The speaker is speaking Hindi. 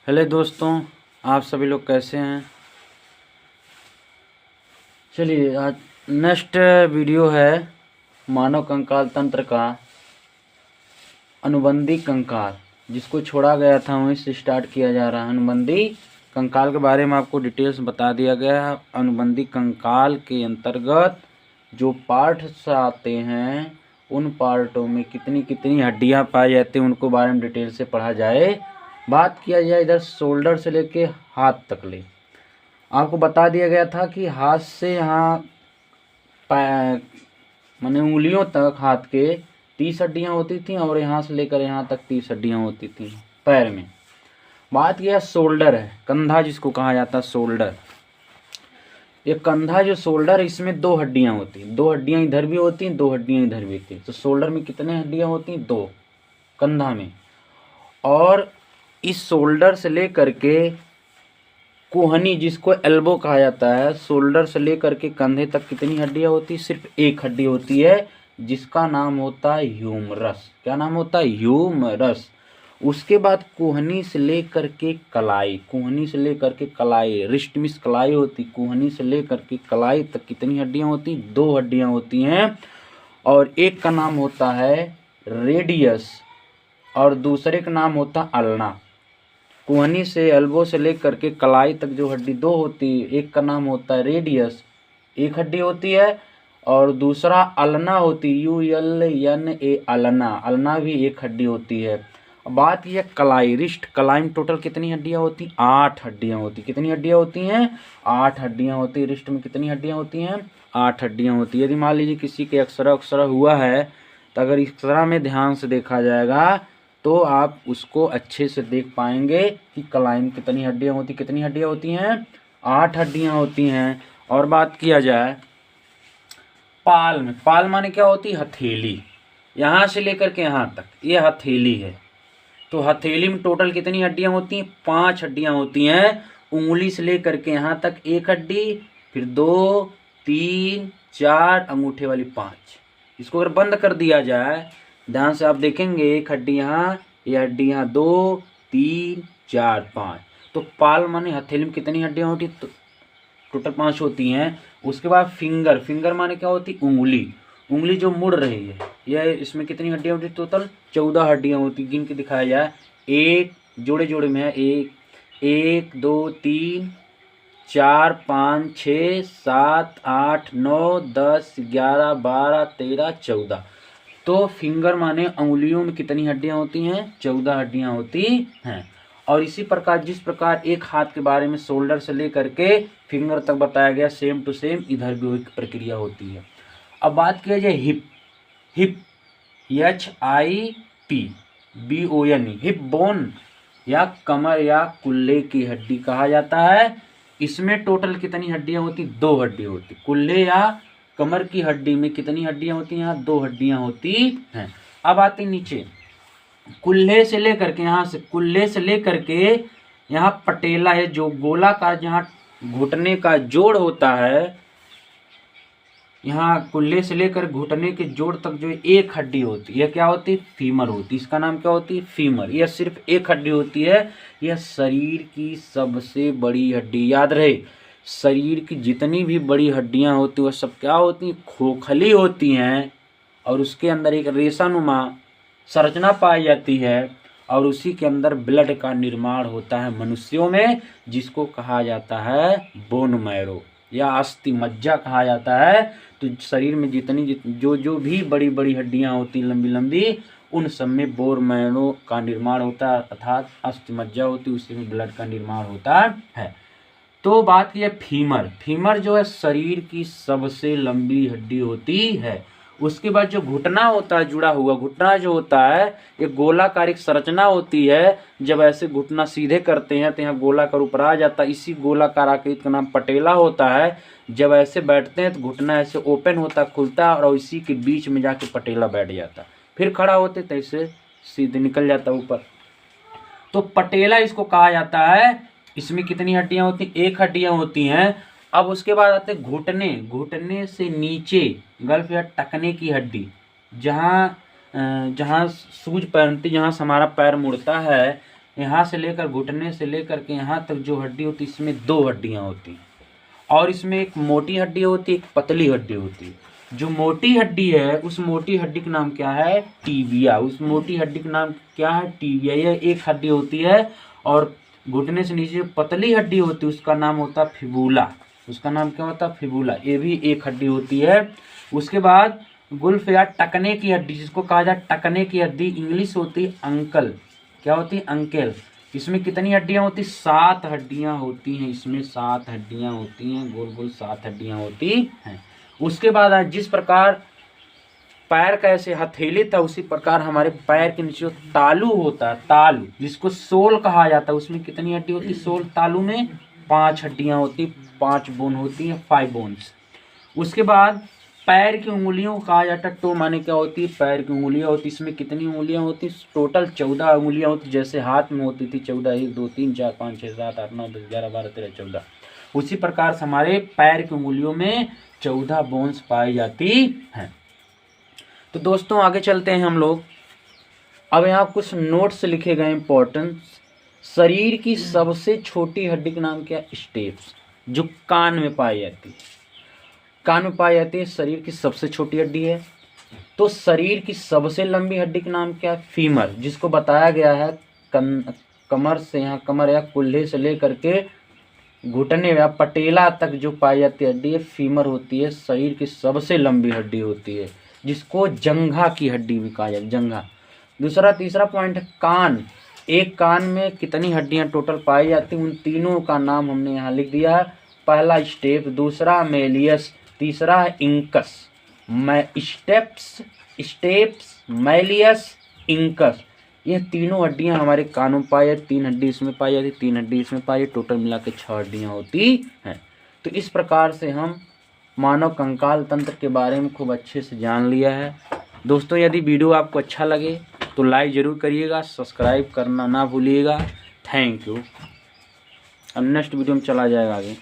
हेलो दोस्तों, आप सभी लोग कैसे हैं। चलिए, आज नेक्स्ट वीडियो है मानव कंकाल तंत्र का अनुबंधी कंकाल, जिसको छोड़ा गया था वहीं से स्टार्ट किया जा रहा है। अनुबंधी कंकाल के बारे में आपको डिटेल्स बता दिया गया है। अनुबंधी कंकाल के अंतर्गत जो पार्ट्स आते हैं उन पार्टों में कितनी कितनी हड्डियां पाई जाती हैं उनको बारे में डिटेल से पढ़ा जाए। बात किया जाए इधर शोल्डर से लेके हाथ तक ले, आपको बता दिया गया था कि हाथ से यहाँ माने उंगलियों तक हाथ के 30 हड्डियाँ होती थी और यहाँ से लेकर यहाँ तक 30 हड्डियाँ होती थी पैर में। बात यह शोल्डर है, कंधा जिसको कहा जाता है शोल्डर। ये कंधा जो शोल्डर है इसमें 2 हड्डियाँ होती हैं, 2 हड्डियाँ इधर भी होती हैं, 2 हड्डियाँ इधर भी होती हैं। तो शोल्डर में कितने हड्डियाँ होती हैं? 2 कंधा में। और इस शोल्डर से लेकर के कोहनी जिसको एल्बो कहा जाता है, शोल्डर से लेकर के कंधे तक कितनी हड्डियां होती है? सिर्फ एक हड्डी होती है जिसका नाम होता है ह्यूमरस। क्या नाम होता है? ह्यूमरस। उसके बाद कोहनी से लेकर के कलाई, कोहनी से लेकर के कलाई, रिस्ट मिस कलाई होती, कोहनी से लेकर के कलाई तक कितनी हड्डियां होती? 2 हड्डियां होती हैं। और एक का नाम होता है रेडियस और दूसरे का नाम होता है अल्ना। कोहनी से एल्बो से लेकर के कलाई तक जो हड्डी 2 होती है, एक का नाम होता है रेडियस, एक हड्डी होती है, और दूसरा अल्ना होती, ULNA अल्ना, अल्ना भी एक हड्डी होती है। अब बात यह कलाई, रिस्ट कलाई में टोटल कितनी हड्डियां होती? 8 हड्डियां होती। कितनी हड्डियां होती हैं? 8 हड्डियां होती। रिस्ट में कितनी हड्डियां होती हैं? 8 हड्डियां होती। यदि मान लीजिए किसी के एक्सरा हुआ है तो अगर एक्सरा में ध्यान से देखा जाएगा तो आप उसको अच्छे से देख पाएंगे कि कलाई में कितनी हड्डियां होती। कितनी हड्डियां होती हैं? 8 हड्डियां होती हैं। और बात किया जाए पाल में, पाल माने क्या होती? हथेली। यहाँ से लेकर के यहाँ तक ये हथेली है। तो हथेली में टोटल कितनी हड्डियां होती हैं? 5 हड्डियां होती हैं। उंगली से लेकर के यहाँ तक एक हड्डी, फिर 2, 3, 4, अंगूठे वाली 5। इसको अगर बंद कर दिया जाए, ध्यान से आप देखेंगे, एक हड्डी यहाँ, ये हड्डी यहाँ, 2, 3, 4, 5। तो पाल माने हथेली में कितनी हड्डियां होती? तो टोटल 5 होती हैं। उसके बाद फिंगर, फिंगर माने क्या होती? उंगली, उंगली जो मुड़ रही है, यह इसमें कितनी हड्डियां होती? टोटल 14 हड्डियां होती। गिन के दिखाया जाए, एक जोड़े जोड़े में है, 1, 2, 3, 4, 5, 6, 7, 8, 9, 10, 11, 12, 13, 14। तो फिंगर माने अंगुलियों में कितनी हड्डियां होती हैं? 14 हड्डियां होती हैं। और इसी प्रकार जिस प्रकार एक हाथ के बारे में शोल्डर से लेकर के फिंगर तक बताया गया, सेम टू सेम इधर भी एक प्रक्रिया होती है। अब बात किया जाए hip, hip HIPBON, hip bone या कमर या कुल्ले की हड्डी कहा जाता है। इसमें टोटल कितनी हड्डियां होती? 2 हड्डी होती। कुल्ले या कमर की हड्डी में कितनी हड्डियां होती हैं? यहाँ 2 हड्डियां होती हैं। अब आती नीचे, कुल्ले से लेकर के यहाँ से, कुल्ले से लेकर के यहाँ पटेला है, जो गोलाकार जहाँ घुटने का जोड़ होता है, यहाँ कुल्ले से लेकर घुटने के जोड़ तक जो एक हड्डी होती है, यह क्या होती है? फीमर होती है। इसका नाम क्या होती है? फीमर। यह सिर्फ एक हड्डी होती है। यह शरीर की सबसे बड़ी हड्डी, याद रहे, शरीर की जितनी भी बड़ी हड्डियां होती हैं वह सब क्या होती हैं? खोखली होती हैं। और उसके अंदर एक रेशानुमा संरचना पाई जाती है और उसी के अंदर ब्लड का निर्माण होता है मनुष्यों में, जिसको कहा जाता है बोन मैरो या अस्थि मज्जा कहा जाता है। तो शरीर में जितनी जो भी बड़ी बड़ी हड्डियां होती लंबी लंबी, उन सब में बोन मैरो का निर्माण होता है, अर्थात अस्थि मज्जा होती, उसी में ब्लड का निर्माण होता है। तो बात यह फीमर, फीमर जो है शरीर की सबसे लंबी हड्डी होती है। उसके बाद जो घुटना होता है, जुड़ा हुआ घुटना जो होता है, एक गोलाकार एक संरचना होती है। जब ऐसे घुटना सीधे करते हैं तो यहाँ गोलाकार ऊपर आ जाता है, इसी गोलाकार आकृति का नाम पटेला होता है। जब ऐसे बैठते हैं तो घुटना ऐसे ओपन होता, खुलता और इसी के बीच में जाके पटेला बैठ जाता। फिर खड़ा होते तो ऐसे सीधे निकल जाता ऊपर। तो पटेला इसको कहा जाता है। इसमें कितनी हड्डियां होती? 1 हड्डियां होती हैं। अब उसके बाद आते हैं घुटने, घुटने से नीचे गल्फ या टखने की हड्डी, जहाँ सूज पहनती, जहाँ से हमारा पैर मुड़ता है, यहाँ से लेकर घुटने से लेकर के यहाँ तक जो हड्डी होती है, इसमें 2 हड्डियाँ होती हैं और इसमें एक मोटी हड्डी होती है, एक पतली हड्डी होती है। जो मोटी हड्डी है उस मोटी हड्डी का नाम क्या है? टीबिया। उस मोटी हड्डी का नाम क्या है? टीबिया। यह एक हड्डी होती है और घुटने से नीचे पतली हड्डी होती है उसका नाम होता है फिबुला। उसका नाम क्या होता है? फिबुला। ये भी एक हड्डी होती है। उसके बाद गुल्फ या टकने की हड्डी, जिसको कहा जाए टकने की हड्डी, इंग्लिश होती है अंकल। क्या होती है? अंकेल। इसमें कितनी हड्डियां होती? 7 हड्डियां होती हैं। इसमें 7 हड्डियां होती हैं, गोल गोल 7 हड्डियां होती हैं। उसके बाद आज जिस प्रकार पैर का ऐसे हथेली था उसी प्रकार हमारे पैर के नीचे तालू होता है, तालू जिसको सोल कहा जाता है, उसमें कितनी हड्डी होती है? सोल तालू में 5 हड्डियां होती, 5 बोन होती है, 5 बोन्स। उसके बाद पैर की उंगलियों को कहा जाता है टो, माने क्या होती है? पैर की उंगलियां होती। इसमें कितनी उंगलियां होती? टोटल 14 उंगलियां होती, जैसे हाथ में होती थी 14, 1 2 3 4 5 6 7 8 9 10 11 12 13 14। उसी प्रकार से हमारे पैर की उंगलियों में 14 बोन्स पाई जाती हैं। तो दोस्तों आगे चलते हैं हम लोग। अब यहाँ कुछ नोट्स लिखे गए इंपॉर्टेंट। शरीर की सबसे छोटी हड्डी का नाम क्या है? स्टेप्स, जो कान में पाई जाती है। कान में पाई जाती है, शरीर की सबसे छोटी हड्डी है। तो शरीर की सबसे लंबी हड्डी का नाम क्या है? फीमर, जिसको बताया गया है कमर से, यहाँ कमर या कुल्हे से लेकर के घुटने या पटेला तक जो पाई जाती है हड्डी है फीमर होती है। शरीर की सबसे लंबी हड्डी होती है, जिसको जंघा की हड्डी भी कहा जाता है, जंघा। दूसरा तीसरा पॉइंट है कान। एक कान में कितनी हड्डियां टोटल पाई जाती हैं? उन तीनों का नाम हमने यहाँ लिख दिया है। पहला स्टेप, दूसरा मेलियस, तीसरा है इंकस। स्टेप्स, मेलियस, इंकस, ये तीनों हड्डियां हमारे कानों में पाई जाती। 3 हड्डी इसमें पाई जाती, 3 हड्डी इसमें पाई जाती, टोटल मिला के 6 हड्डियां होती हैं। तो इस प्रकार से हम मानव कंकाल तंत्र के बारे में खूब अच्छे से जान लिया है। दोस्तों यदि वीडियो आपको अच्छा लगे तो लाइक ज़रूर करिएगा, सब्सक्राइब करना ना भूलिएगा। Thank you. अब नेक्स्ट वीडियो में चला जाएगा आगे।